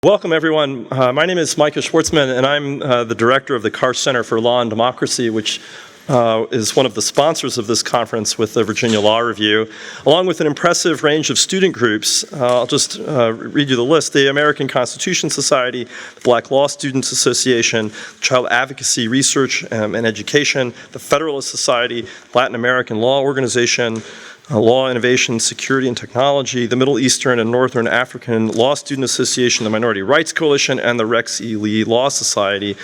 Welcome, everyone. My name is Micah Schwartzman, and I'm the director of the Karsh Center for Law and Democracy, which is one of the sponsors of this conference with the Virginia Law Review, along with an impressive range of student groups. I'll just read you the list: the American Constitution Society, the Black Law Students Association, Child Advocacy Research and Education, the Federalist Society, Latin American Law Organization, Law, Innovation, Security, and Technology, the Middle Eastern and Northern African Law Student Association, the Minority Rights Coalition, and the Rex E. Lee Law Society.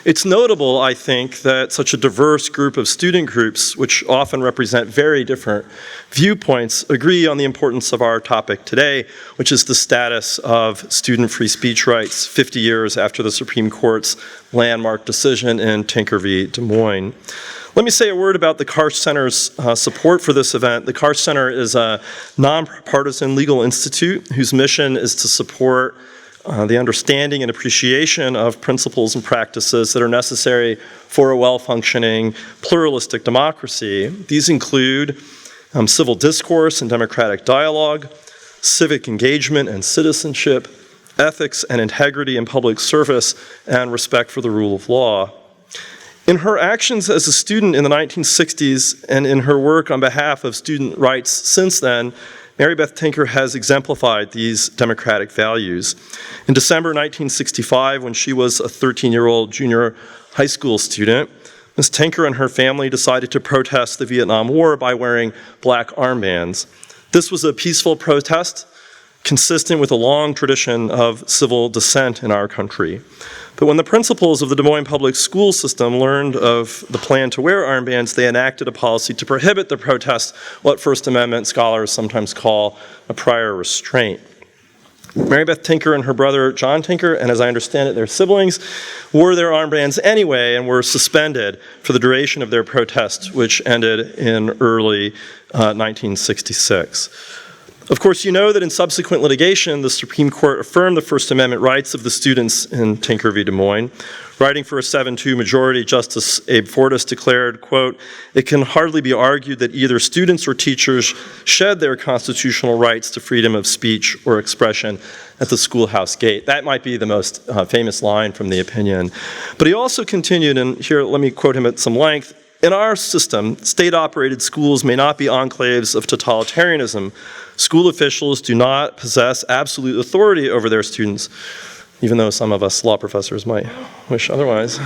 It's notable, I think, that such a diverse group of student groups, which often represent very different viewpoints, agree on the importance of our topic today, which is the status of student free speech rights 50 years after the Supreme Court's landmark decision in Tinker v. Des Moines. Let me say a word about the Karsh Center's support for this event. The Karsh Center is a nonpartisan legal institute whose mission is to support the understanding and appreciation of principles and practices that are necessary for a well-functioning pluralistic democracy. These include civil discourse and democratic dialogue, civic engagement and citizenship, ethics and integrity in public service, and respect for the rule of law. In her actions as a student in the 1960s and in her work on behalf of student rights since then, Mary Beth Tinker has exemplified these democratic values. In December 1965, when she was a 13-year-old junior high school student, Ms. Tinker and her family decided to protest the Vietnam War by wearing black armbands. This was a peaceful protest consistent with a long tradition of civil dissent in our country. But when the principals of the Des Moines public school system learned of the plan to wear armbands, they enacted a policy to prohibit the protest, what First Amendment scholars sometimes call a prior restraint. Mary Beth Tinker and her brother John Tinker, and as I understand it, their siblings, wore their armbands anyway and were suspended for the duration of their protest, which ended in early 1966. Of course, you know that in subsequent litigation, the Supreme Court affirmed the First Amendment rights of the students in Tinker v. Des Moines. Writing for a 7-2 majority, Justice Abe Fortas declared, quote, "It can hardly be argued that either students or teachers shed their constitutional rights to freedom of speech or expression at the schoolhouse gate." That might be the most famous line from the opinion. But he also continued, and here let me quote him at some length, "In our system, state-operated schools may not be enclaves of totalitarianism. School officials do not possess absolute authority over their students," even though some of us law professors might wish otherwise.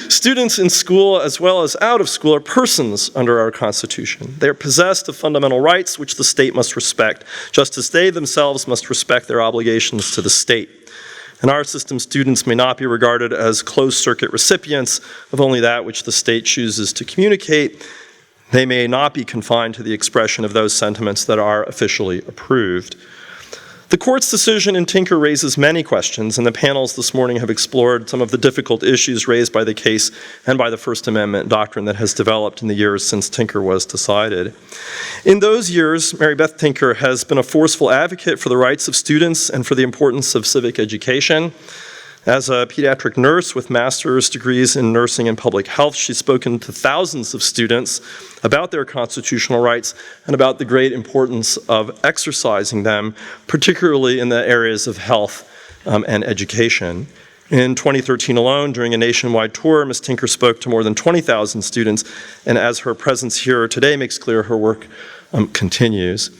Students in school as well as out of school are persons under our Constitution. They are possessed of fundamental rights which the state must respect, just as they themselves must respect their obligations to the state. In our system, students may not be regarded as closed-circuit recipients of only that which the state chooses to communicate. They may not be confined to the expression of those sentiments that are officially approved. The court's decision in Tinker raises many questions, and the panels this morning have explored some of the difficult issues raised by the case and by the First Amendment doctrine that has developed in the years since Tinker was decided. In those years, Mary Beth Tinker has been a forceful advocate for the rights of students and for the importance of civic education. As a pediatric nurse with master's degrees in nursing and public health, she's spoken to thousands of students about their constitutional rights and about the great importance of exercising them, particularly in the areas of health and education. In 2013 alone, during a nationwide tour, Ms. Tinker spoke to more than 20,000 students, and as her presence here today makes clear, her work continues.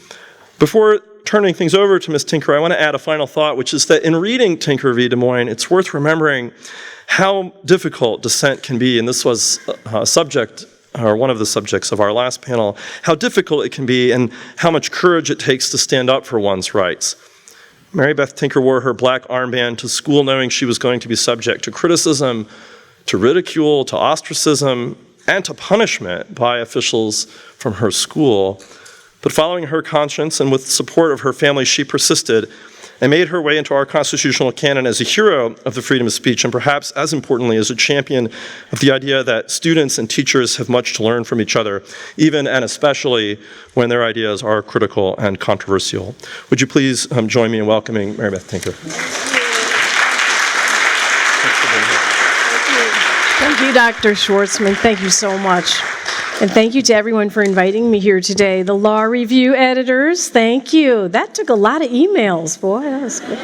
Before turning things over to Ms. Tinker, I want to add a final thought, which is that in reading Tinker v. Des Moines, it's worth remembering how difficult dissent can be, and this was a subject, or one of the subjects of our last panel, how difficult it can be and how much courage it takes to stand up for one's rights. Mary Beth Tinker wore her black armband to school knowing she was going to be subject to criticism, to ridicule, to ostracism, and to punishment by officials from her school. But following her conscience and with support of her family, she persisted and made her way into our constitutional canon as a hero of the freedom of speech, and perhaps as importantly, as a champion of the idea that students and teachers have much to learn from each other, even and especially when their ideas are critical and controversial. Would you please join me in welcoming Mary Beth Tinker. Thank you, Dr. Schwartzman. Thank you so much. And thank you to everyone for inviting me here today. The Law Review editors, thank you. That took a lot of emails, boy. That was good.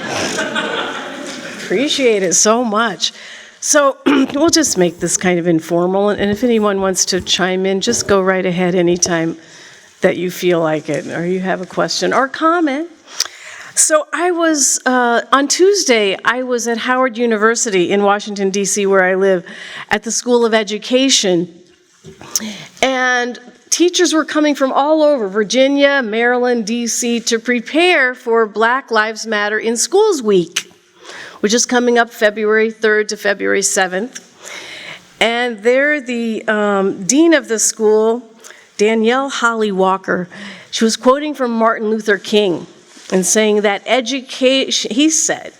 appreciate it so much. So we'll just make this kind of informal, and if anyone wants to chime in, just go right ahead anytime that you feel like it, or you have a question or comment. So I was, on Tuesday, I was at Howard University in Washington, D.C., where I live, at the School of Education, and teachers were coming from all over, Virginia, Maryland, D.C., to prepare for Black Lives Matter in Schools Week, which is coming up February 3rd to February 7th. And there the dean of the school, Danielle Holly Walker, she was quoting from Martin Luther King and saying that education, he said,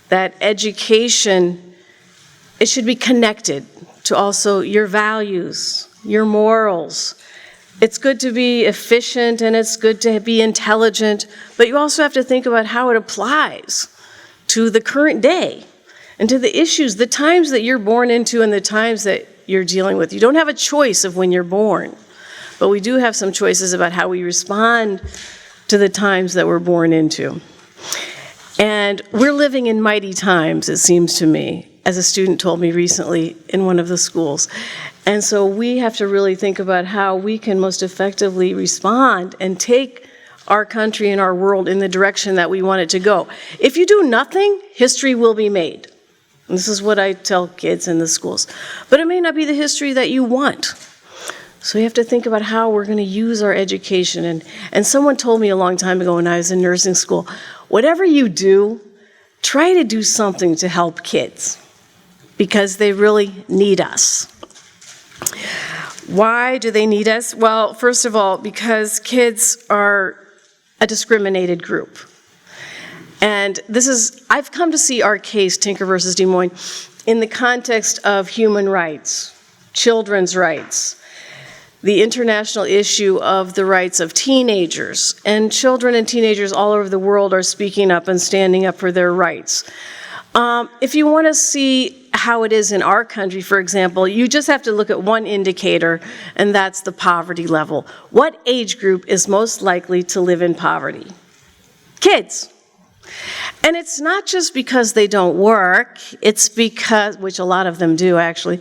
that education, it should be connected to also your values, your morals. It's good to be efficient and it's good to be intelligent, but you also have to think about how it applies to the current day and to the issues, the times that you're born into and the times that you're dealing with. You don't have a choice of when you're born, but we do have some choices about how we respond to the times that we're born into. And we're living in mighty times, it seems to me, as a student told me recently in one of the schools. And so we have to really think about how we can most effectively respond and take our country and our world in the direction that we want it to go. If you do nothing, history will be made. And this is what I tell kids in the schools. But it may not be the history that you want. So we have to think about how we're going to use our education. And someone told me a long time ago when I was in nursing school, whatever you do, try to do something to help kids, because they really need us. Why do they need us? Well, first of all, because kids are a discriminated group. And I've come to see our case, Tinker versus Des Moines, in the context of human rights, children's rights, the international issue of the rights of teenagers. And children and teenagers all over the world are speaking up and standing up for their rights. If you want to see how it is in our country, for example, you just have to look at one indicator, and that's the poverty level. What age group is most likely to live in poverty? Kids. And it's not just because they don't work, it's because, which a lot of them do actually,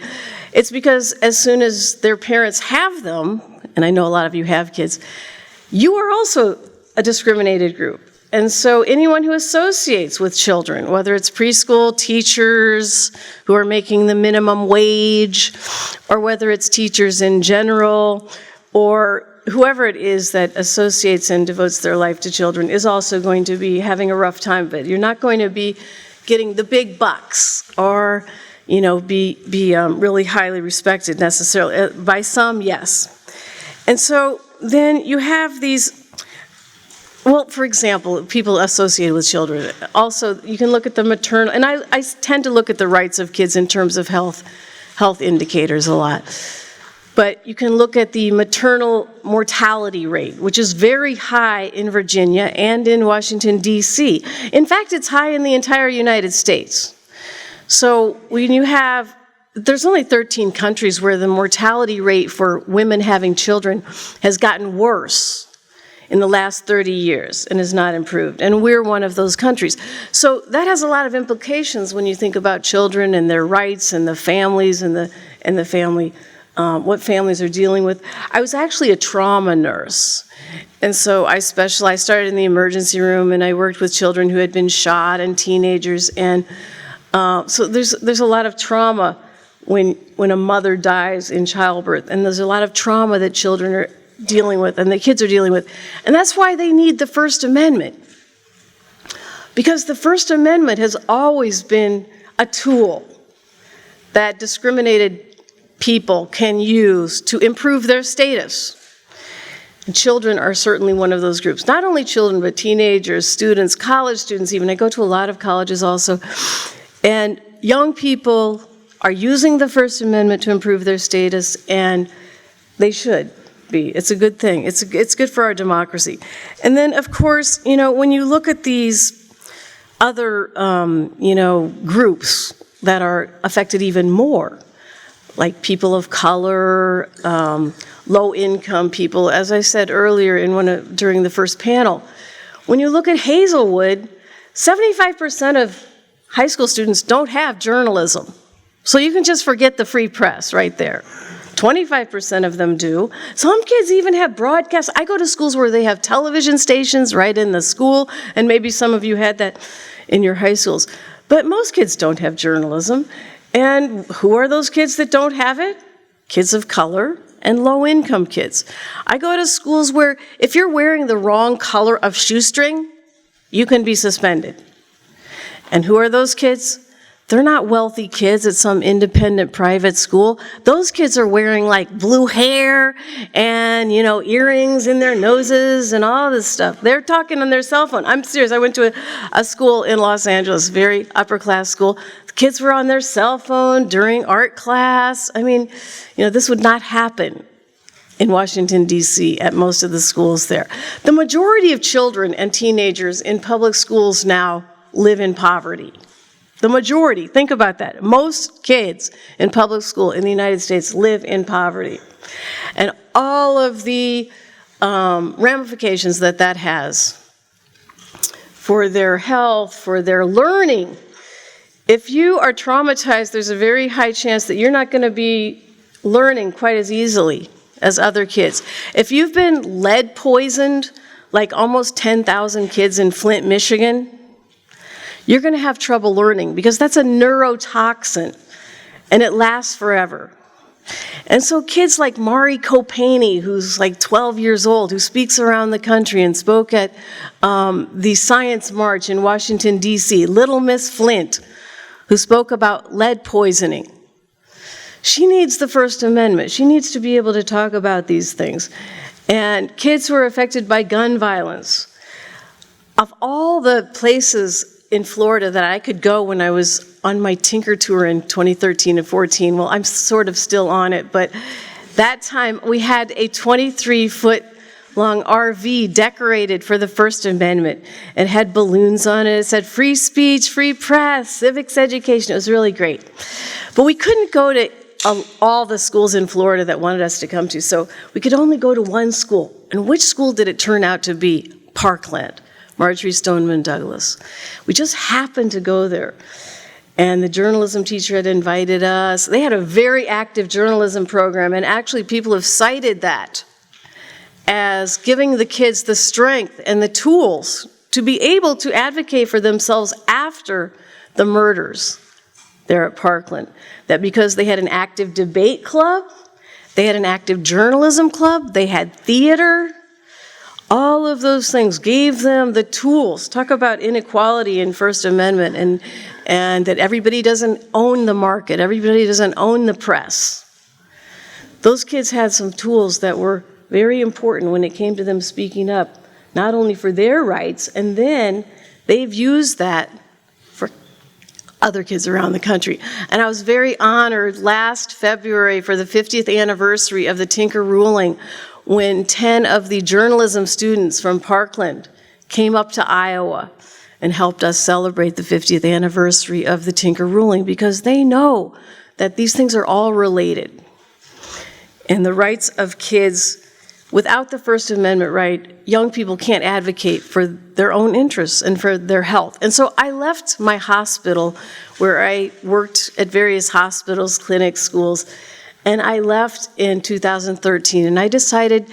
it's because as soon as their parents have them, and I know a lot of you have kids, you are also a discriminated group. And so anyone who associates with children, whether it's preschool teachers who are making the minimum wage, or whether it's teachers in general, or whoever it is that associates and devotes their life to children, is also going to be having a rough time of it. You're not going to be getting the big bucks or, be really highly respected necessarily. By some, yes. And so then you have these. Well, for example, people associated with children. Also, you can look at the maternal, and I tend to look at the rights of kids in terms of health indicators a lot. But you can look at the maternal mortality rate, which is very high in Virginia and in Washington, D.C. In fact, it's high in the entire United States. So when you there's only 13 countries where the mortality rate for women having children has gotten worse in the last 30 years and has not improved. And we're one of those countries. So that has a lot of implications when you think about children and their rights and the families and the family, what families are dealing with. I was actually a trauma nurse. And so I started in the emergency room, and I worked with children who had been shot and teenagers. And so there's a lot of trauma when a mother dies in childbirth. And there's a lot of trauma that children are dealing with and the kids are dealing with. And that's why they need the First Amendment. Because the First Amendment has always been a tool that discriminated people can use to improve their status. And children are certainly one of those groups. Not only children, but teenagers, students, college students even. I go to a lot of colleges also. And young people are using the First Amendment to improve their status, and they should be. It's a good thing. It's good for our democracy. And then, of course, when you look at these other, groups that are affected even more, like people of color, low-income people, as I said earlier during the first panel, when you look at Hazelwood, 75% of high school students don't have journalism. So you can just forget the free press right there. 25% of them do. Some kids even have broadcasts. I go to schools where they have television stations right in the school, and maybe some of you had that in your high schools. But most kids don't have journalism. And who are those kids that don't have it? Kids of color and low-income kids. I go to schools where if you're wearing the wrong color of shoestring, you can be suspended. And who are those kids? They're not wealthy kids at some independent private school. Those kids are wearing like blue hair and, earrings in their noses and all this stuff. They're talking on their cell phone. I'm serious. I went to a school in Los Angeles, very upper class school. The kids were on their cell phone during art class. I mean, this would not happen in Washington, D.C. at most of the schools there. The majority of children and teenagers in public schools now live in poverty. The majority, think about that. Most kids in public school in the United States live in poverty. And all of the ramifications that has for their health, for their learning. If you are traumatized, there's a very high chance that you're not going to be learning quite as easily as other kids. If you've been lead poisoned, like almost 10,000 kids in Flint, Michigan, you're going to have trouble learning because that's a neurotoxin and it lasts forever. And so kids like Mari Copani, who's like 12 years old, who speaks around the country and spoke at the Science March in Washington, D.C., Little Miss Flint, who spoke about lead poisoning. She needs the First Amendment. She needs to be able to talk about these things. And kids who are affected by gun violence. Of all the places in Florida that I could go when I was on my Tinker tour in 2013 and 14. Well, I'm sort of still on it, but that time we had a 23-foot-long RV decorated for the First Amendment. It had balloons on it. It said free speech, free press, civics education. It was really great. But we couldn't go to all the schools in Florida that wanted us to come to, so we could only go to one school. And which school did it turn out to be? Parkland. Marjorie Stoneman Douglas. We just happened to go there. And the journalism teacher had invited us. They had a very active journalism program, and actually people have cited that as giving the kids the strength and the tools to be able to advocate for themselves after the murders there at Parkland. That because they had an active debate club, they had an active journalism club, they had theater. All of those things gave them the tools. Talk about inequality in First Amendment and that everybody doesn't own the market, everybody doesn't own the press. Those kids had some tools that were very important when it came to them speaking up, not only for their rights, and then they've used that for other kids around the country. And I was very honored last February for the 50th anniversary of the Tinker ruling, when 10 of the journalism students from Parkland came up to Iowa and helped us celebrate the 50th anniversary of the Tinker ruling, because they know that these things are all related. And the rights of kids, without the First Amendment right, young people can't advocate for their own interests and for their health. And so I left my hospital, where I worked at various hospitals, clinics, schools, and I left in 2013, and I decided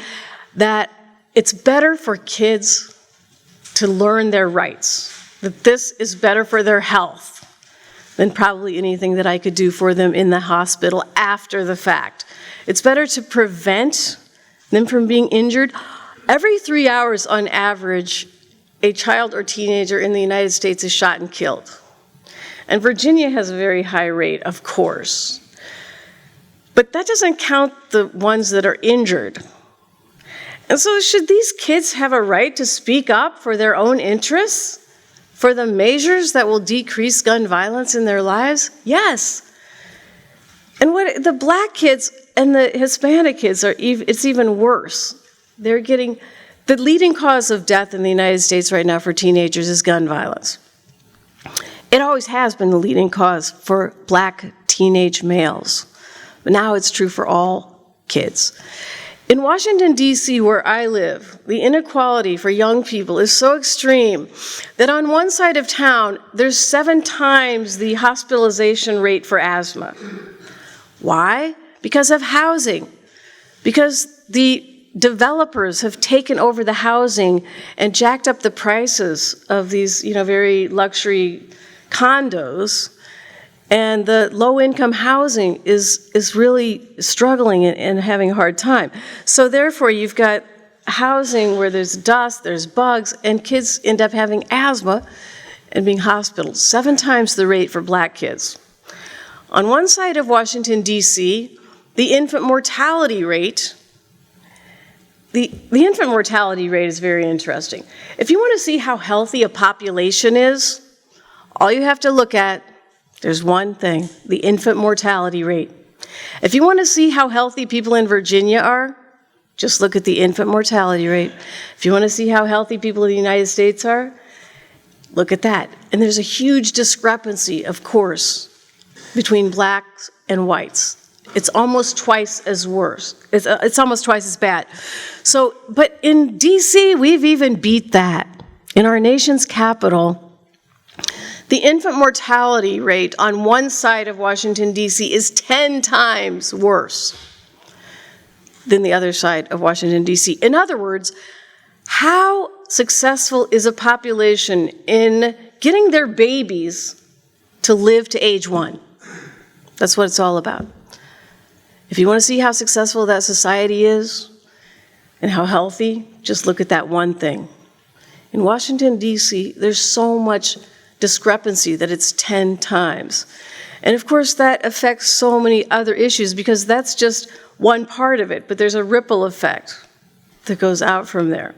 that it's better for kids to learn their rights, that this is better for their health than probably anything that I could do for them in the hospital after the fact. It's better to prevent them from being injured. Every 3 hours on average, a child or teenager in the United States is shot and killed. And Virginia has a very high rate, of course. But that doesn't count the ones that are injured. And so should these kids have a right to speak up for their own interests, for the measures that will decrease gun violence in their lives? Yes. And what the black kids and the Hispanic kids it's even worse. They're getting, the leading cause of death in the United States right now for teenagers is gun violence. It always has been the leading cause for black teenage males. But now it's true for all kids. In Washington, D.C., where I live, the inequality for young people is so extreme that on one side of town, there's 7 times the hospitalization rate for asthma. Why? Because of housing. Because the developers have taken over the housing and jacked up the prices of these, very luxury condos. And the low-income housing is really struggling and having a hard time. So therefore, you've got housing where there's dust, there's bugs, and kids end up having asthma and being hospitalized, 7 times the rate for black kids. On one side of Washington, D.C., the infant mortality rate, the infant mortality rate is very interesting. If you want to see how healthy a population is, all you have to look at, there's one thing, the infant mortality rate. If you want to see how healthy people in Virginia are, just look at the infant mortality rate. If you want to see how healthy people in the United States are, look at that. And there's a huge discrepancy, of course, between blacks and whites. It's almost twice as worse. It's almost twice as bad. So, but in DC, we've even beat that. In our nation's capital, the infant mortality rate on one side of Washington, D.C. is 10 times worse than the other side of Washington, D.C. In other words, how successful is a population in getting their babies to live to age 1? That's what it's all about. If you want to see how successful that society is and how healthy, just look at that one thing. In Washington, D.C., there's so much discrepancy that it's 10 times. And of course, that affects so many other issues because that's just one part of it, but there's a ripple effect that goes out from there.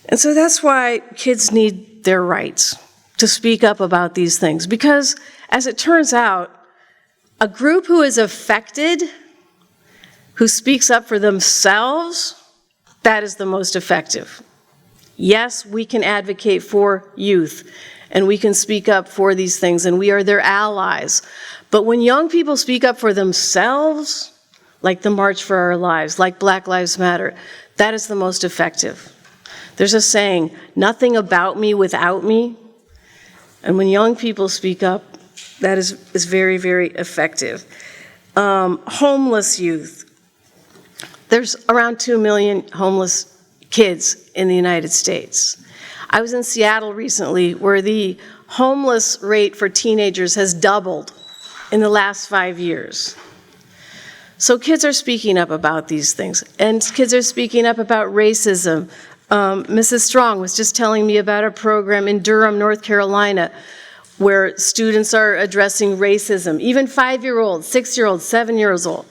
And so that's why kids need their rights to speak up about these things, because as it turns out, a group who is affected, who speaks up for themselves, that is the most effective. Yes, we can advocate for youth, and we can speak up for these things, and we are their allies. But when young people speak up for themselves, like the March for Our Lives, like Black Lives Matter, that is the most effective. There's a saying, nothing about me without me. And when young people speak up, that is very, very effective. Homeless youth. There's around 2 million homeless kids in the United States. I was in Seattle recently where the homeless rate for teenagers has doubled in the last 5 years. So kids are speaking up about these things, and kids are speaking up about racism. Mrs. Strong was just telling me about a program in Durham, North Carolina, where students are addressing racism, even 5-year-olds, 6-year-olds, 7-year-olds.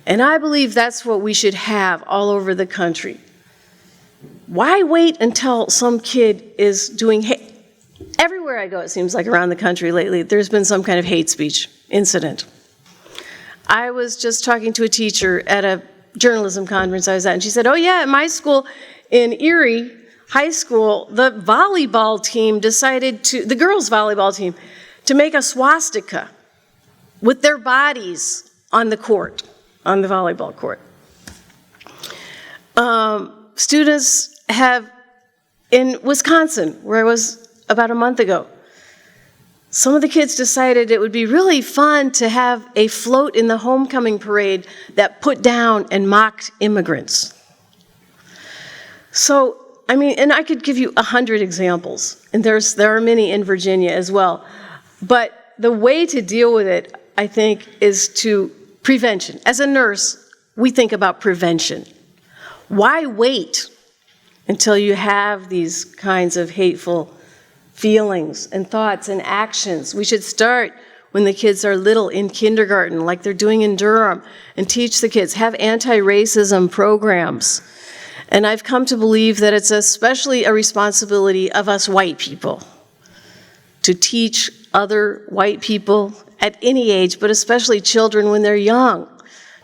And I believe that's what we should have all over the country. Why wait until some kid is doing hate? Everywhere I go, it seems like around the country lately, there's been some kind of hate speech incident. I was just talking to a teacher at a journalism conference I was at, and she said, oh yeah, at my school in Erie High School, the volleyball team decided to, the girls' volleyball team, to make a swastika with their bodies on the court, on the volleyball court. Students have, in Wisconsin, where I was about a month ago, some of the kids decided it would be really fun to have a float in the homecoming parade that put down and mocked immigrants. So, I mean, and I could give you 100 examples, and there are many in Virginia as well. But the way to deal with it, I think, is to prevention. As a nurse, we think about prevention. Why wait until you have these kinds of hateful feelings and thoughts and actions? We should start when the kids are little in kindergarten, like they're doing in Durham, and teach the kids, have anti-racism programs. And I've come to believe that it's especially a responsibility of us white people to teach other white people at any age, but especially children when they're young,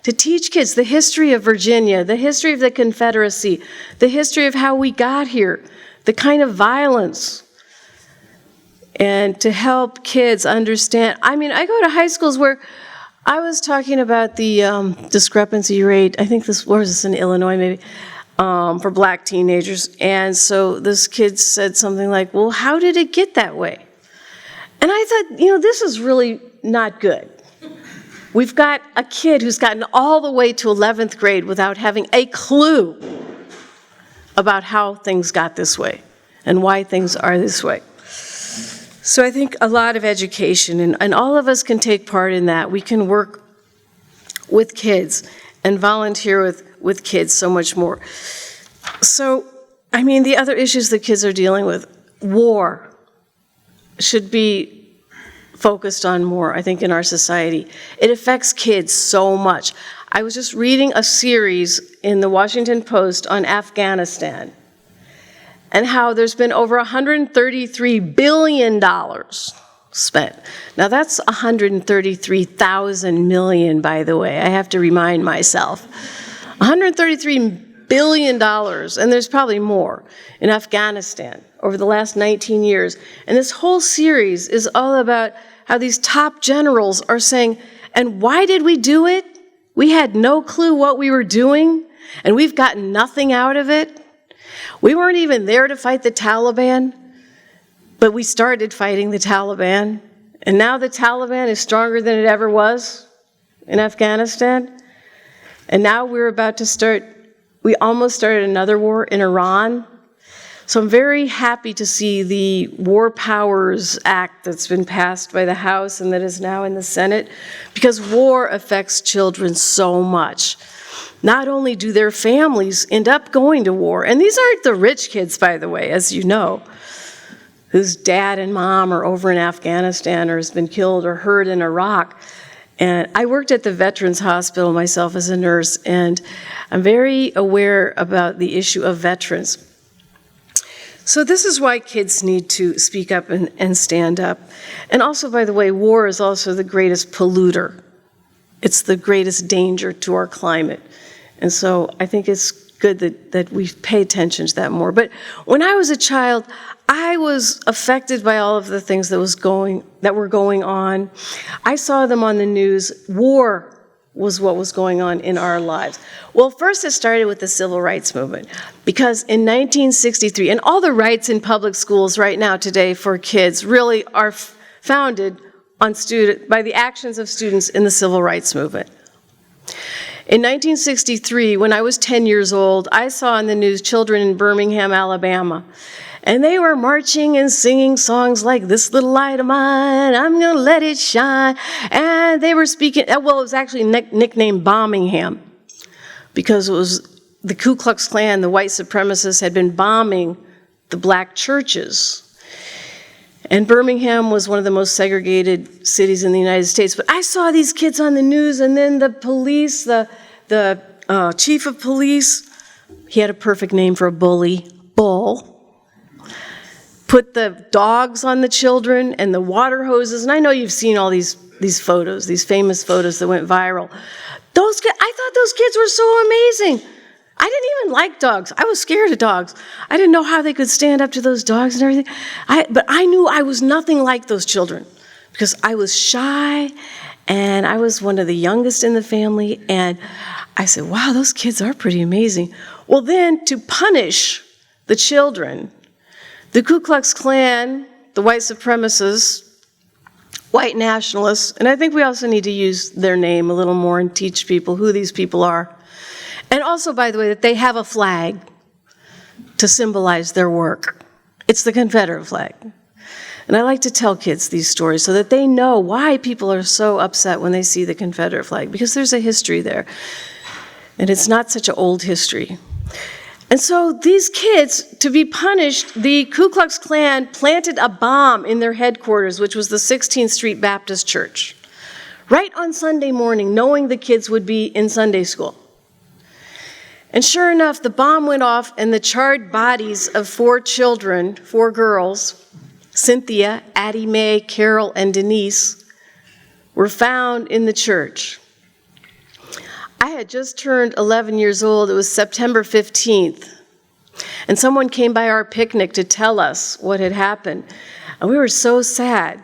to teach kids the history of Virginia, the history of the Confederacy, the history of how we got here, the kind of violence, and to help kids understand. I mean, I go to high schools where I was talking about the discrepancy rate, I think where was this, in Illinois maybe, for black teenagers. And so this kid said something like, well, how did it get that way? And I thought, this is really not good. We've got a kid who's gotten all the way to 11th grade without having a clue about how things got this way and why things are this way. So I think a lot of education, and all of us can take part in that. We can work with kids and volunteer with kids so much more. So, the other issues that kids are dealing with, war should be focused on more, I think, in our society. It affects kids so much. I was just reading a series in the Washington Post on Afghanistan, and how there's been over $133 billion spent. Now that's 133,000 million, by the way. I have to remind myself. $133 billion, and there's probably more, in Afghanistan over the last 19 years. And this whole series is all about how these top generals are saying, and why did we do it? We had no clue what we were doing, and we've gotten nothing out of it. We weren't even there to fight the Taliban, but we started fighting the Taliban. And now the Taliban is stronger than it ever was in Afghanistan. And now we almost started another war in Iran. So I'm very happy to see the War Powers Act that's been passed by the House and that is now in the Senate, because war affects children so much. Not only do their families end up going to war, and these aren't the rich kids, by the way, as you know, whose dad and mom are over in Afghanistan or has been killed or hurt in Iraq. And I worked at the Veterans Hospital myself as a nurse, and I'm very aware about the issue of veterans. So this is why kids need to speak up and stand up. And also, by the way, war is also the greatest polluter. It's the greatest danger to our climate. And so I think it's good that we pay attention to that more. But when I was a child, I was affected by all of the things that were going on. I saw them on the news. War was what was going on in our lives. Well, first it started with the Civil Rights Movement, because in 1963, and all the rights in public schools right now today for kids really are founded by the actions of students in the Civil Rights Movement. In 1963, when I was 10 years old, I saw on the news children in Birmingham, Alabama, and they were marching and singing songs like "This Little Light of Mine, I'm Gonna Let It Shine," and they were speaking, well, it was actually nicknamed Bombingham, because it was the Ku Klux Klan, the white supremacists, had been bombing the black churches. And Birmingham was one of the most segregated cities in the United States. But I saw these kids on the news, and then the police, the chief of police, he had a perfect name for a bully, Bull, put the dogs on the children and the water hoses. And I know you've seen all these photos, these famous photos that went viral. I thought those kids were so amazing. I didn't even like dogs. I was scared of dogs. I didn't know how they could stand up to those dogs and everything. But I knew I was nothing like those children, because I was shy, and I was one of the youngest in the family. And I said, wow, those kids are pretty amazing. Well, then, to punish the children, the Ku Klux Klan, the white supremacists, white nationalists, and I think we also need to use their name a little more and teach people who these people are. And also, by the way, that they have a flag to symbolize their work. It's the Confederate flag. And I like to tell kids these stories so that they know why people are so upset when they see the Confederate flag, because there's a history there. And it's not such an old history. And so these kids, to be punished, the Ku Klux Klan planted a bomb in their headquarters, which was the 16th Street Baptist Church, right on Sunday morning, knowing the kids would be in Sunday school. And sure enough, the bomb went off, and the charred bodies of 4 children, 4 girls, Cynthia, Addie Mae, Carol, and Denise, were found in the church. I had just turned 11 years old. It was September 15th. And someone came by our picnic to tell us what had happened. And we were so sad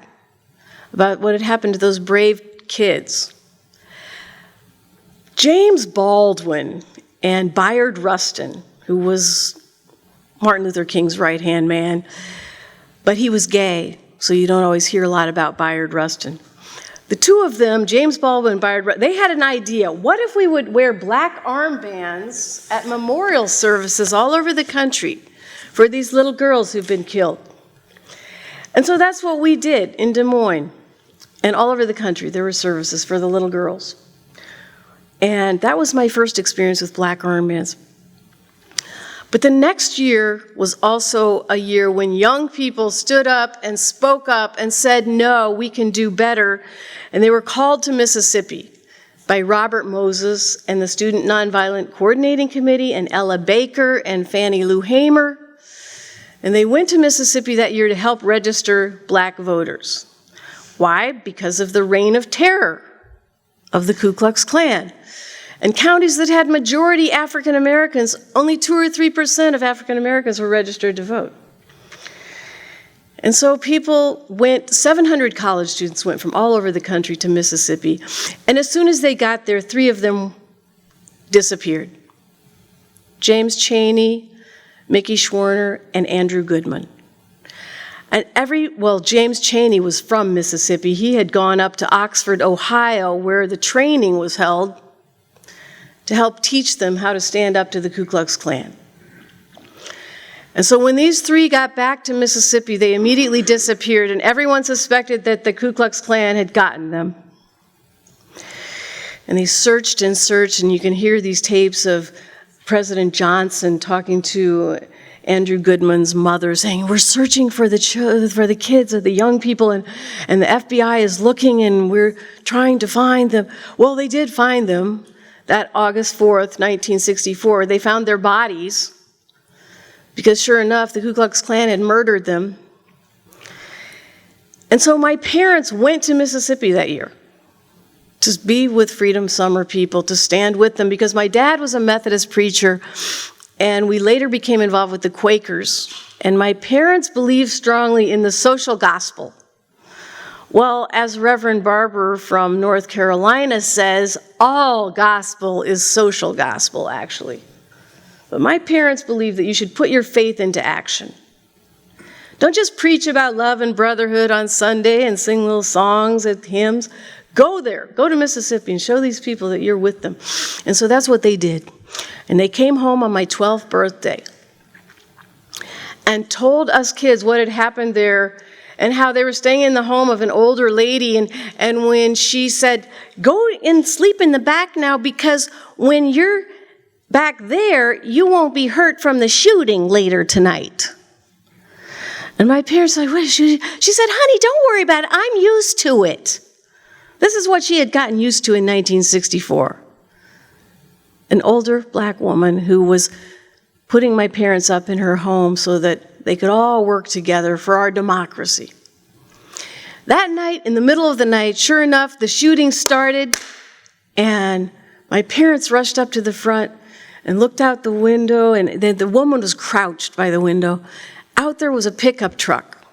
about what had happened to those brave kids. James Baldwin and Bayard Rustin, who was Martin Luther King's right-hand man, but he was gay, so you don't always hear a lot about Bayard Rustin. The two of them, James Baldwin and Bayard Rustin, they had an idea. What if we would wear black armbands at memorial services all over the country for these little girls who've been killed? And so that's what we did in Des Moines. And all over the country, there were services for the little girls. And that was my first experience with black armbands. But the next year was also a year when young people stood up and spoke up and said, no, we can do better. And they were called to Mississippi by Robert Moses and the Student Nonviolent Coordinating Committee and Ella Baker and Fannie Lou Hamer. And they went to Mississippi that year to help register black voters. Why? Because of the reign of terror of the Ku Klux Klan. And counties that had majority African Americans, only 2 or 3% of African Americans were registered to vote. And so people went, 700 college students went from all over the country to Mississippi. And as soon as they got there, 3 of them disappeared. James Chaney, Mickey Schwerner, and Andrew Goodman. And James Chaney was from Mississippi. He had gone up to Oxford, Ohio, where the training was held to help teach them how to stand up to the Ku Klux Klan. And so when these 3 got back to Mississippi, they immediately disappeared, and everyone suspected that the Ku Klux Klan had gotten them. And they searched and searched, and you can hear these tapes of President Johnston talking to Andrew Goodman's mother saying, we're searching for the kids, or the young people, and the FBI is looking, and we're trying to find them. Well, they did find them. That August 4th, 1964, they found their bodies because sure enough, the Ku Klux Klan had murdered them. And so my parents went to Mississippi that year to be with Freedom Summer people, to stand with them, because my dad was a Methodist preacher, and we later became involved with the Quakers. And my parents believed strongly in the social gospel. Well, as Reverend Barber from North Carolina says, all gospel is social gospel, actually. But my parents believe that you should put your faith into action. Don't just preach about love and brotherhood on Sunday and sing little songs and hymns. Go there, go to Mississippi and show these people that you're with them. And so that's what they did. And they came home on my 12th birthday and told us kids what had happened there and how they were staying in the home of an older lady, and when she said, go and sleep in the back now, because when you're back there, you won't be hurt from the shooting later tonight. And my parents were like, what is shooting? She said, honey, don't worry about it. I'm used to it. This is what she had gotten used to in 1964. An older black woman who was putting my parents up in her home so that they could all work together for our democracy. That night, in the middle of the night, sure enough, the shooting started, and my parents rushed up to the front and looked out the window, and the woman was crouched by the window. Out there was a pickup truck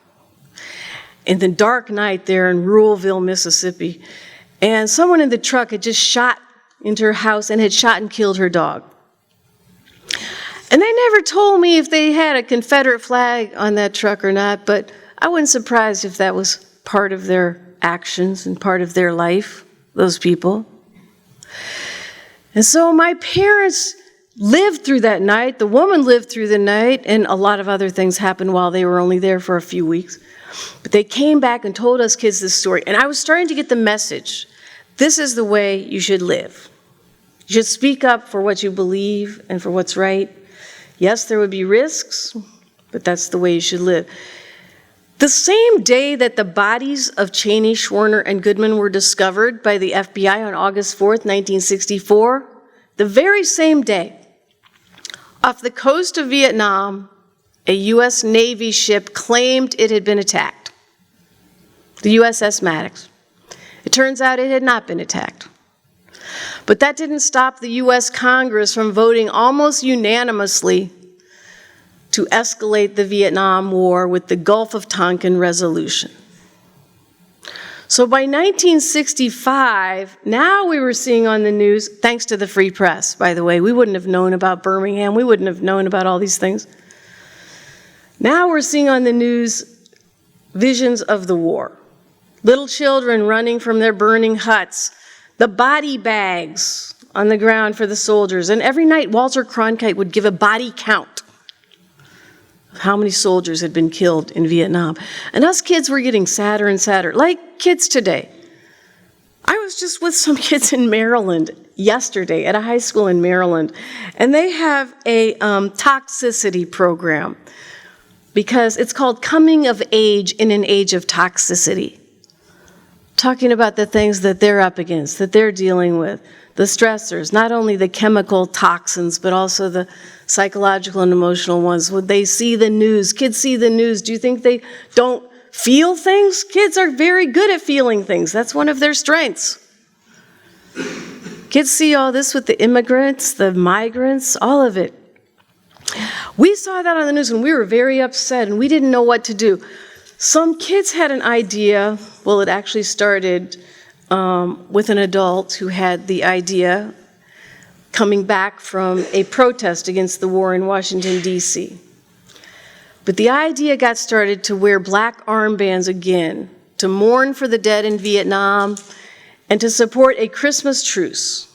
in the dark night there in Ruralville, Mississippi, and someone in the truck had just shot into her house and had shot and killed her dog. And they never told me if they had a Confederate flag on that truck or not, but I wasn't surprised if that was part of their actions and part of their life, those people. And so my parents lived through that night, the woman lived through the night, and a lot of other things happened while they were only there for a few weeks. But they came back and told us kids this story, and I was starting to get the message. This is the way you should live. You should speak up for what you believe and for what's right. Yes, there would be risks, but that's the way you should live. The same day that the bodies of Chaney, Schwerner, and Goodman were discovered by the FBI on August 4th, 1964, the very same day, off the coast of Vietnam, a U.S. Navy ship claimed it had been attacked, the USS Maddox. It turns out it had not been attacked. But that didn't stop the U.S. Congress from voting almost unanimously to escalate the Vietnam War with the Gulf of Tonkin Resolution. So by 1965, now we were seeing on the news, thanks to the free press, by the way, we wouldn't have known about Birmingham, we wouldn't have known about all these things. Now we're seeing on the news visions of the war. Little children running from their burning huts, the body bags on the ground for the soldiers, and every night Walter Cronkite would give a body count of how many soldiers had been killed in Vietnam. And us kids were getting sadder and sadder, like kids today. I was just with some kids in Maryland yesterday at a high school in Maryland, and they have a toxicity program because it's called Coming of Age in an Age of Toxicity. Talking about the things that they're up against, that they're dealing with, the stressors, not only the chemical toxins, but also the psychological and emotional ones. Would they see the news? Kids see the news. Do you think they don't feel things? Kids are very good at feeling things. That's one of their strengths. Kids see all this with the immigrants, the migrants, all of it. We saw that on the news and we were very upset and we didn't know what to do. Some kids had an idea. Well, it actually started with an adult who had the idea coming back from a protest against the war in Washington, D.C. But the idea got started to wear black armbands again, to mourn for the dead in Vietnam, and to support a Christmas truce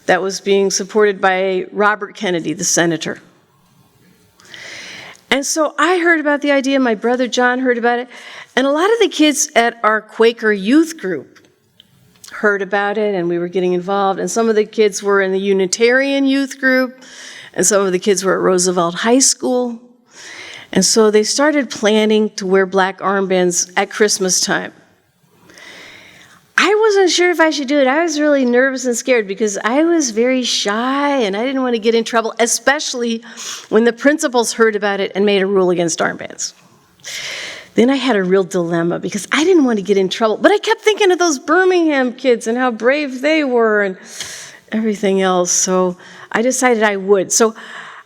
that was being supported by Robert Kennedy, the senator. And so I heard about the idea, my brother John heard about it, and a lot of the kids at our Quaker youth group heard about it, and we were getting involved, and some of the kids were in the Unitarian youth group, and some of the kids were at Roosevelt High School, and so they started planning to wear black armbands at Christmas time. I wasn't sure if I should do it. I was really nervous and scared because I was very shy and I didn't want to get in trouble, especially when the principals heard about it and made a rule against armbands. Then I had a real dilemma because I didn't want to get in trouble, but I kept thinking of those Birmingham kids and how brave they were and everything else, so I decided I would. So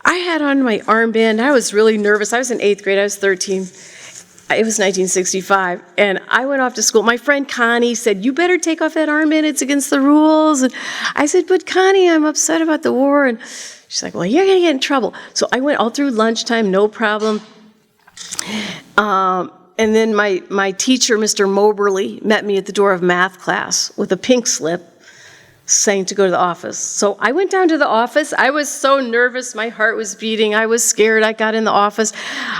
I had on my armband. I was really nervous. I was in 8th grade. I was 13. It was 1965, and I went off to school. My friend Connie said, "You better take off that armband, it's against the rules." And I said, "But Connie, I'm upset about the war." And she's like, "Well, you're gonna get in trouble." So I went all through lunchtime, no problem. And then my teacher, Mr. Moberly, met me at the door of math class with a pink slip saying to go to the office. So I went down to the office. I was so nervous. My heart was beating. I was scared. I got in the office.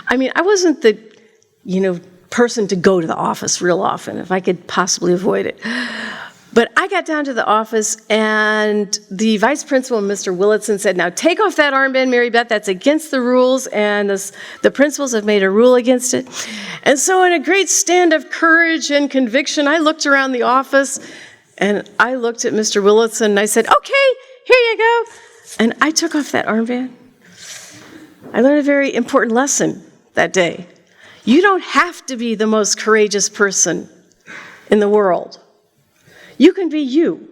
I mean, I wasn't the person to go to the office real often, if I could possibly avoid it. But I got down to the office, and the vice principal, Mr. Willitson, said, "Now take off that armband, Mary Beth. That's against the rules, and the principals have made a rule against it." And so in a great stand of courage and conviction, I looked around the office, and I looked at Mr. Willitson, and I said, "Okay, here you go." And I took off that armband. I learned a very important lesson that day. You don't have to be the most courageous person in the world. You can be you.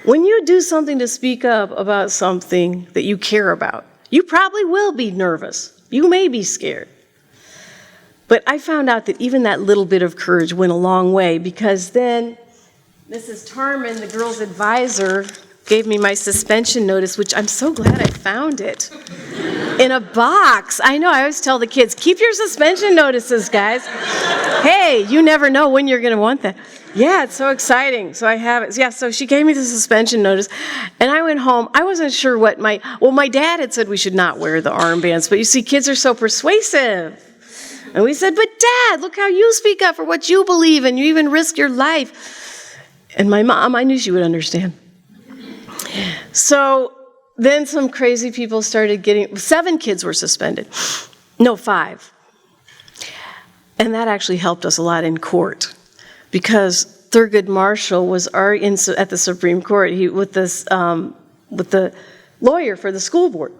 When you do something to speak up about something that you care about, you probably will be nervous. You may be scared. But I found out that even that little bit of courage went a long way, because then Mrs. Tarman, the girls' advisor, gave me my suspension notice, which I'm so glad I found it in a box. I know, I always tell the kids, keep your suspension notices, guys. Hey, you never know when you're going to want that. Yeah, it's so exciting. So I have it. Yeah, so she gave me the suspension notice, and I went home. I wasn't sure what my dad had said we should not wear the armbands, but you see, kids are so persuasive. And we said, "But Dad, look how you speak up for what you believe, and you even risk your life." And my mom, I knew she would understand. So then some crazy people started 7 kids were suspended. No, 5. And that actually helped us a lot in court, because Thurgood Marshall was at the Supreme Court with the lawyer for the school board.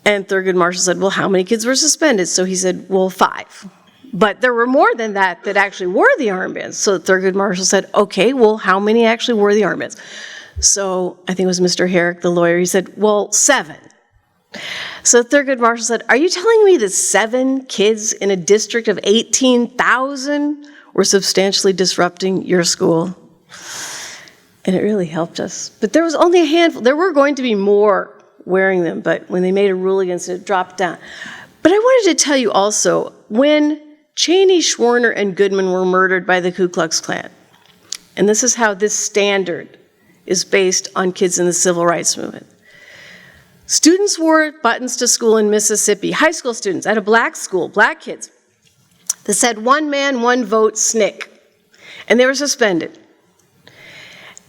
And Thurgood Marshall said, "Well, how many kids were suspended?" So he said, "Well, 5. But there were more than that actually wore the armbands. So Thurgood Marshall said, "Okay, well, how many actually wore the armbands?" So I think it was Mr. Herrick, the lawyer, he said, "Well, 7. So Thurgood Marshall said, "Are you telling me that 7 kids in a district of 18,000 were substantially disrupting your school. And it really helped us. But there was only a handful. There were going to be more wearing them, but when they made a rule against it, it dropped down. But I wanted to tell you also, when Cheney, Schwerner, and Goodman were murdered by the Ku Klux Klan, and this is how this standard is based on kids in the civil rights movement. Students wore buttons to school in Mississippi, high school students at a black school, black kids, that said, "One man, one vote, SNCC." And they were suspended.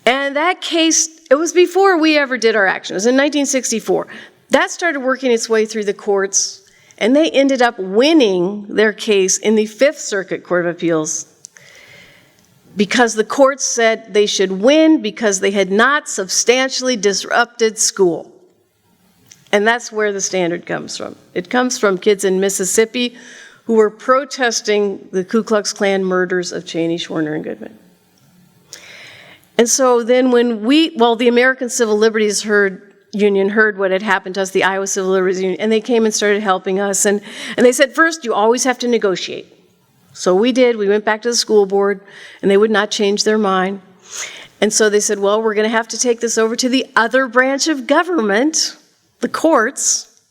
And that case, it was before we ever did our action. It was in 1964. That started working its way through the courts, and they ended up winning their case in the Fifth Circuit Court of Appeals because the courts said they should win because they had not substantially disrupted school. And that's where the standard comes from. It comes from kids in Mississippi who were protesting the Ku Klux Klan murders of Cheney, Schwerner, and Goodman. And so then when the American Civil Liberties Union heard what had happened to us, the Iowa Civil Liberties Union, and they came and started helping us. And they said, first, you always have to negotiate. So we did. We went back to the school board, and they would not change their mind. And so they said, well, we're going to have to take this over to the other branch of government, the courts.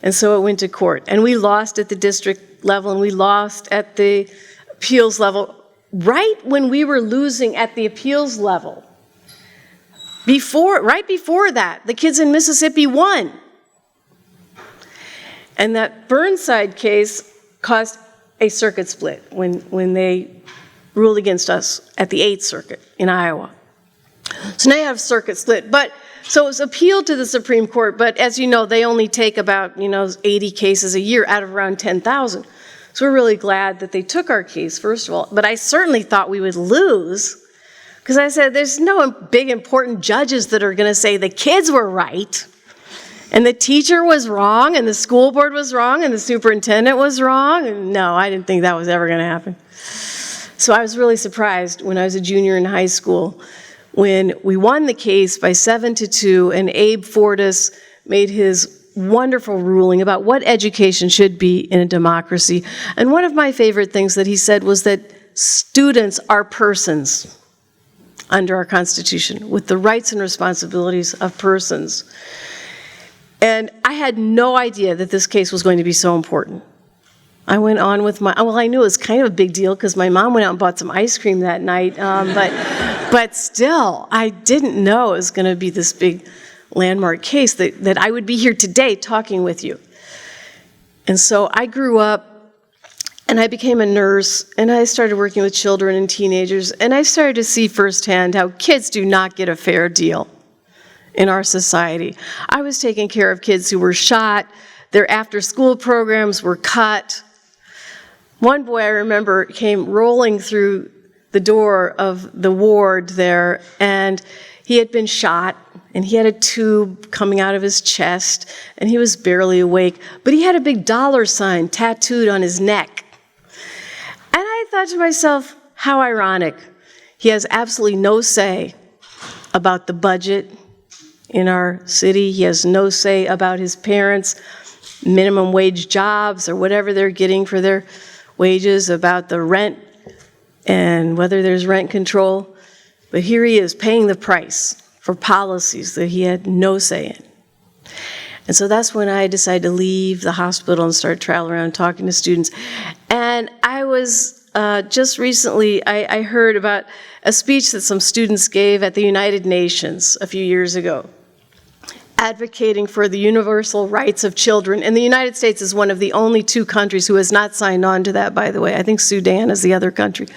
And so it went to court. And we lost at the district level, and we lost at the appeals level. Right when we were losing at the appeals level, right before that, the kids in Mississippi won. And that Burnside case caused a circuit split when they ruled against us at the 8th Circuit in Iowa. So now you have circuit split. So it was appealed to the Supreme Court, but as you know, they only take about 80 cases a year out of around 10,000. So we're really glad that they took our case, first of all. But I certainly thought we would lose, because I said there's no big important judges that are going to say the kids were right, and the teacher was wrong, and the school board was wrong, and the superintendent was wrong. And no, I didn't think that was ever going to happen. So I was really surprised when I was a junior in high school when we won the case by 7-2, and Abe Fortas made his wonderful ruling about what education should be in a democracy. And one of my favorite things that he said was that students are persons under our Constitution with the rights and responsibilities of persons. And I had no idea that this case was going to be so important. I went on with I knew it was kind of a big deal because my mom went out and bought some ice cream that night, but still, I didn't know it was going to be this big landmark case that I would be here today talking with you. And so I grew up and I became a nurse, and I started working with children and teenagers, and I started to see firsthand how kids do not get a fair deal in our society. I was taking care of kids who were shot, their after-school programs were cut. One boy I remember came rolling through the door of the ward there, and he had been shot, and he had a tube coming out of his chest, and he was barely awake, but he had a big dollar sign tattooed on his neck. And I thought to myself, how ironic. He has absolutely no say about the budget in our city. He has no say about his parents' minimum wage jobs or whatever they're getting for their wages, about the rent and whether there's rent control. But here he is paying the price for policies that he had no say in. And so that's when I decided to leave the hospital and start traveling around talking to students. And I was just recently, I heard about a speech that some students gave at the United Nations a few years ago, advocating for the universal rights of children. And the United States is one of the only 2 countries who has not signed on to that, by the way. I think Sudan is the other country.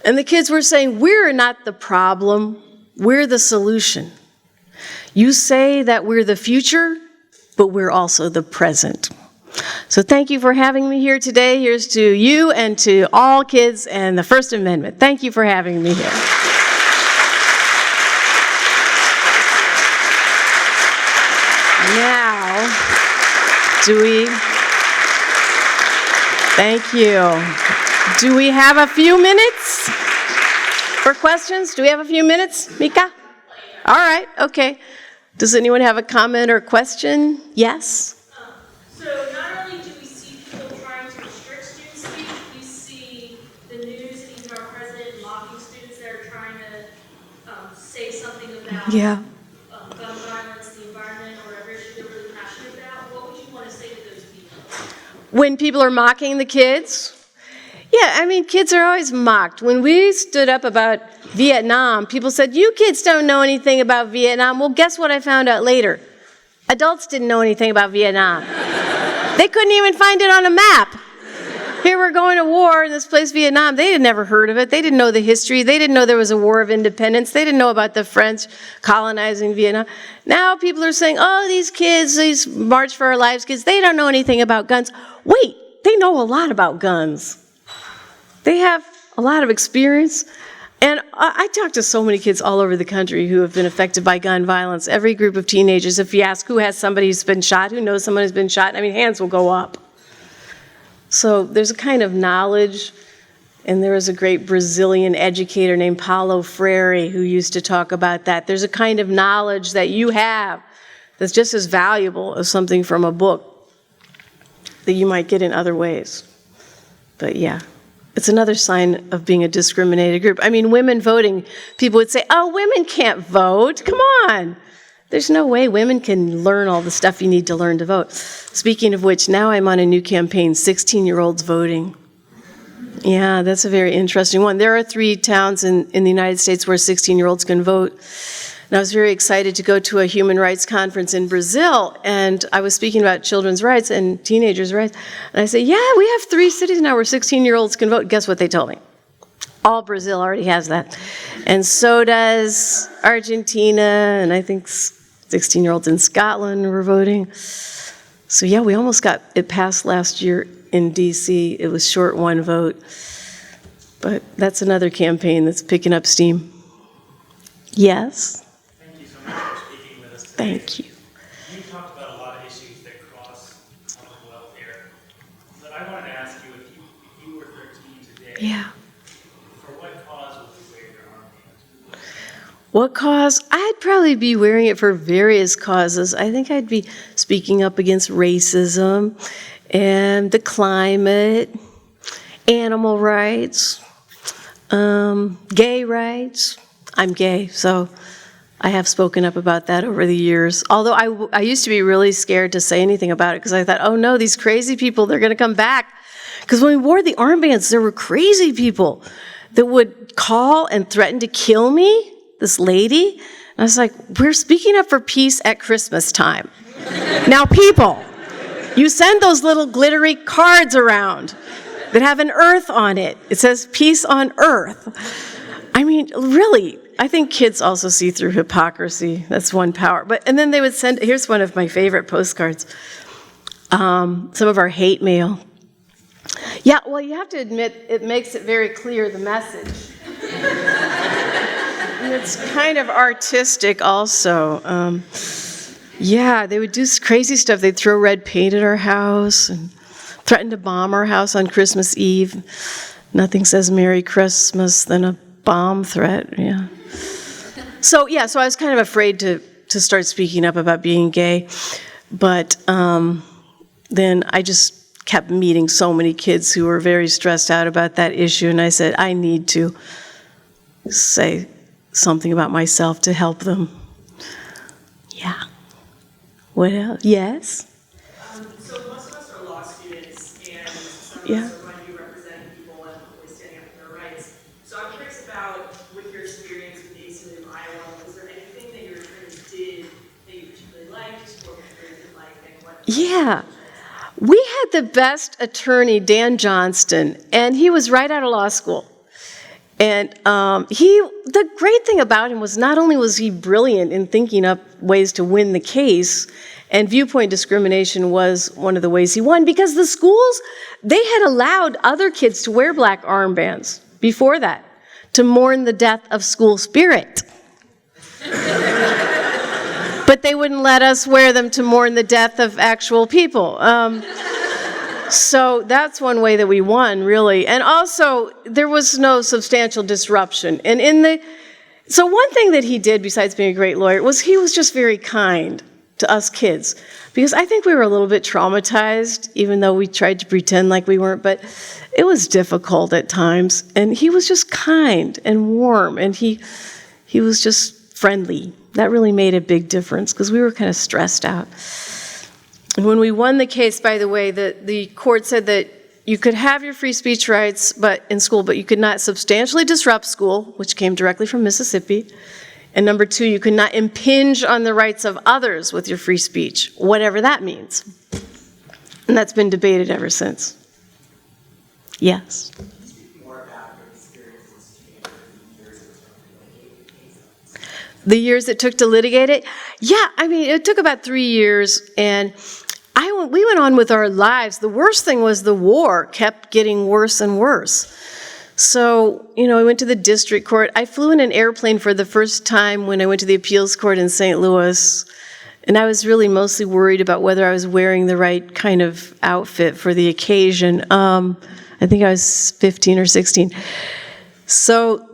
And the kids were saying, we're not the problem, we're the solution. You say that we're the future, but we're also the present. So thank you for having me here today. Here's to you and to all kids and the First Amendment. Thank you for having me here. Now, thank you. Do we have a few minutes for questions? Do we have a few minutes, Micah? All right, okay. Does anyone have a comment or question? Yes? So not only do we see people trying to restrict student speech, we see the news mocking students that are trying to say something about Yeah. gun violence, the environment, or whatever issue they're really passionate about, what would you want to say to those people? When people are mocking the kids? Yeah, I mean, kids are always mocked. When we stood up about Vietnam, people said, you kids don't know anything about Vietnam. Well, guess what I found out later? Adults didn't know anything about Vietnam. They couldn't even find it on a map. Here we're going to war in this place, Vietnam. They had never heard of it. They didn't know the history. They didn't know there was a war of independence. They didn't know about the French colonizing Vietnam. Now people are saying, oh, these kids, these March for Our Lives kids, they don't know anything about guns. Wait, they know a lot about guns. They have a lot of experience. And I talk to so many kids all over the country who have been affected by gun violence. Every group of teenagers, if you ask who has somebody who's been shot, who knows someone who's been shot, I mean, hands will go up. So there's a kind of knowledge, and there was a great Brazilian educator named Paulo Freire who used to talk about that. There's a kind of knowledge that you have that's just as valuable as something from a book that you might get in other ways. But yeah. It's another sign of being a discriminated group. I mean, women voting, people would say, oh, women can't vote. Come on. There's no way women can learn all the stuff you need to learn to vote. Speaking of which, now I'm on a new campaign, 16-year-olds voting. Yeah, that's a very interesting one. There are 3 towns in the United States where 16-year-olds can vote. And I was very excited to go to a human rights conference in Brazil, and I was speaking about children's rights and teenagers' rights. And I said, yeah, we have 3 cities now where 16-year-olds can vote. Guess what they told me? All Brazil already has that. And so does Argentina, and I think 16-year-olds in Scotland were voting. So yeah, we almost got it passed last year in D.C. It was short 1 vote. But that's another campaign that's picking up steam. Yes? Thank you so much for speaking with us today. Thank you. You talked about a lot of issues that cross public welfare, but I wanted to ask you, if you were 13 today, Yeah. for what cause would you wear your armband? What cause? I'd probably be wearing it for various causes. I think I'd be speaking up against racism and the climate, animal rights, gay rights. I'm gay, so I have spoken up about that over the years. Although I used to be really scared to say anything about it because I thought, oh no, these crazy people, they're going to come back. Because when we wore the armbands, there were crazy people that would call and threaten to kill me, this lady. And I was like, we're speaking up for peace at Christmas time. Now people, you send those little glittery cards around that have an earth on it. It says peace on earth. I mean, really, I think kids also see through hypocrisy. That's one power. And then they would send, here's one of my favorite postcards, some of our hate mail. Yeah, well, you have to admit, it makes it very clear, the message. And it's kind of artistic also. Yeah, they would do crazy stuff. They'd throw red paint at our house and threaten to bomb our house on Christmas Eve. Nothing says Merry Christmas than a bomb threat, yeah. So I was kind of afraid to start speaking up about being gay, but then I just kept meeting so many kids who were very stressed out about that issue, and I said, I need to say something about myself to help them. Yeah. What else? Yes? So most of us are law students, and some of Yeah. us are going to be representing people and hopefully standing up for their rights. So I'm curious about, with your experience with the ACLU of Iowa, was there anything that your attorneys did that you particularly liked, or particularly didn't like, and what? Yeah. We had the best attorney, Dan Johnston, and he was right out of law school. And the great thing about him was not only was he brilliant in thinking up ways to win the case, and viewpoint discrimination was one of the ways he won, because the schools, they had allowed other kids to wear black armbands before that, to mourn the death of school spirit. But they wouldn't let us wear them to mourn the death of actual people. So that's one way that we won, really. And also, there was no substantial disruption. And so one thing that he did, besides being a great lawyer, was he was just very kind. to us kids, because I think we were a little bit traumatized, even though we tried to pretend like we weren't, but it was difficult at times. And he was just kind and warm, and he was just friendly. That really made a big difference, because we were kind of stressed out. And when we won the case, by the way, the court said that you could have your free speech rights in school, but you could not substantially disrupt school, which came directly from Mississippi. And number 2, you could not impinge on the rights of others with your free speech, whatever that means. And that's been debated ever since. Yes? More about your experiences in years of The years it took to litigate it? Yeah, I mean, it took about 3 years, and we went on with our lives. The worst thing was the war kept getting worse and worse. So, I went to the district court. I flew in an airplane for the first time when I went to the appeals court in St. Louis, and I was really mostly worried about whether I was wearing the right kind of outfit for the occasion. I think I was 15 or 16. So,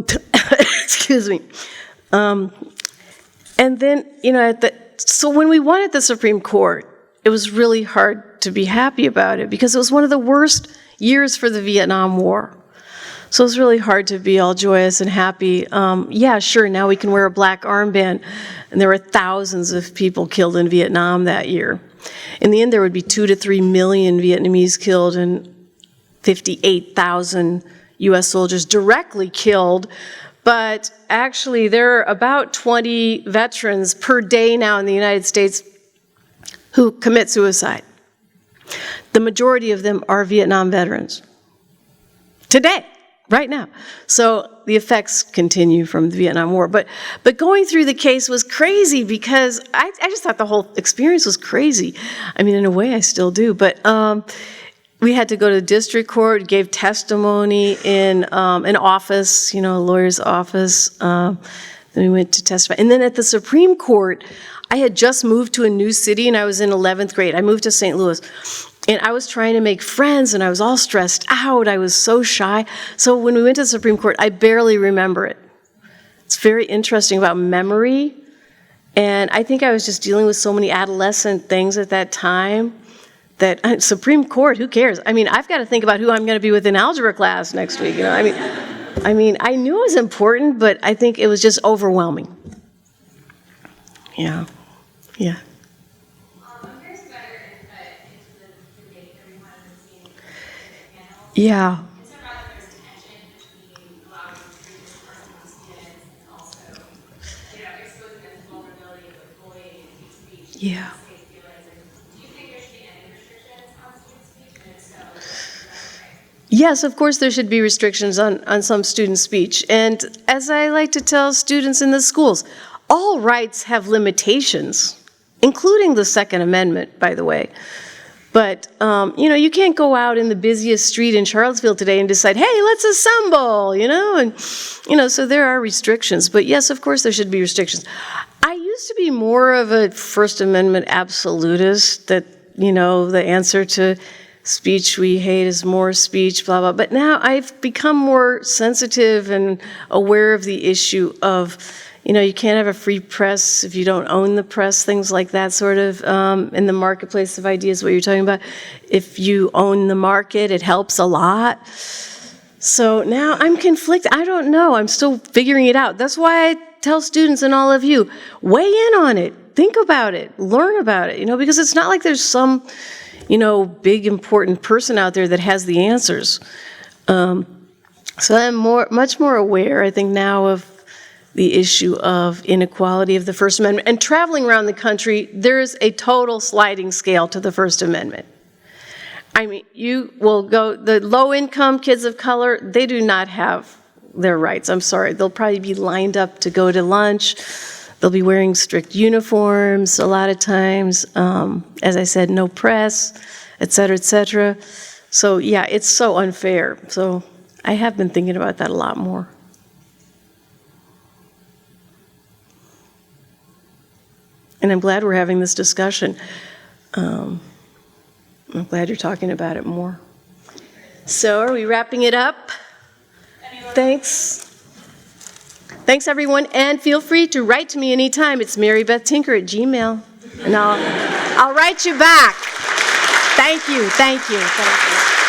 excuse me. And then, so when we won at the Supreme Court, it was really hard to be happy about it, because it was one of the worst years for the Vietnam War. So it was really hard to be all joyous and happy. Yeah, sure, now we can wear a black armband. And there were thousands of people killed in Vietnam that year. In the end, there would be 2 to 3 million Vietnamese killed and 58,000 U.S. soldiers directly killed. But actually, there are about 20 veterans per day now in the United States who commit suicide. The majority of them are Vietnam veterans. Today. Right now. So the effects continue from the Vietnam War. But going through the case was crazy, because I just thought the whole experience was crazy. I mean, in a way, I still do. But we had to go to the district court, gave testimony in an office, a lawyer's office. Then we went to testify. And then at the Supreme Court, I had just moved to a new city, and I was in 11th grade. I moved to St. Louis. And I was trying to make friends, and I was all stressed out. I was so shy. So when we went to the Supreme Court, I barely remember it. It's very interesting about memory. And I think I was just dealing with so many adolescent things at that time that Supreme Court, who cares? I mean, I've got to think about who I'm going to be with in algebra class next week. I mean, I knew it was important, but I think it was just overwhelming. Yeah. I'm curious about your input into the debate that we wanted to see in the panel. Yeah. It's about that there's tension between allowing free discourse among students and also, exposing them to vulnerability of bullying and hate speech. Yeah. And safe feelings. And do you think there should be any restrictions on student speech? And if so, is that okay? Yes, of course there should be restrictions on some student speech. And as I like to tell students in the schools, all rights have limitations, including the Second Amendment, by the way. But, you can't go out in the busiest street in Charlottesville today and decide, hey, let's assemble, and, so there are restrictions. But yes, of course there should be restrictions. I used to be more of a First Amendment absolutist, that, the answer to speech we hate is more speech, blah, blah. But now I've become more sensitive and aware of the issue of, you can't have a free press if you don't own the press, things like that sort of, in the marketplace of ideas, what you're talking about. If you own the market, it helps a lot. So now I'm conflicted. I don't know. I'm still figuring it out. That's why I tell students and all of you, weigh in on it. Think about it. Learn about it, because it's not like there's some, big important person out there that has the answers. So I'm much more aware, I think, now of the issue of inequality of the First Amendment. And traveling around the country, there's a total sliding scale to the First Amendment. I mean, you will go, the low-income kids of color, they do not have their rights. I'm sorry. They'll probably be lined up to go to lunch. They'll be wearing strict uniforms a lot of times. As I said, no press, et cetera, et cetera. So, yeah, it's so unfair. So I have been thinking about that a lot more. And I'm glad we're having this discussion. I'm glad you're talking about it more. So are we wrapping it up? Thanks. Thanks, everyone. And feel free to write to me anytime. It's Beth Tinker at Gmail. No, I'll write you back. Thank you, thank you, thank you.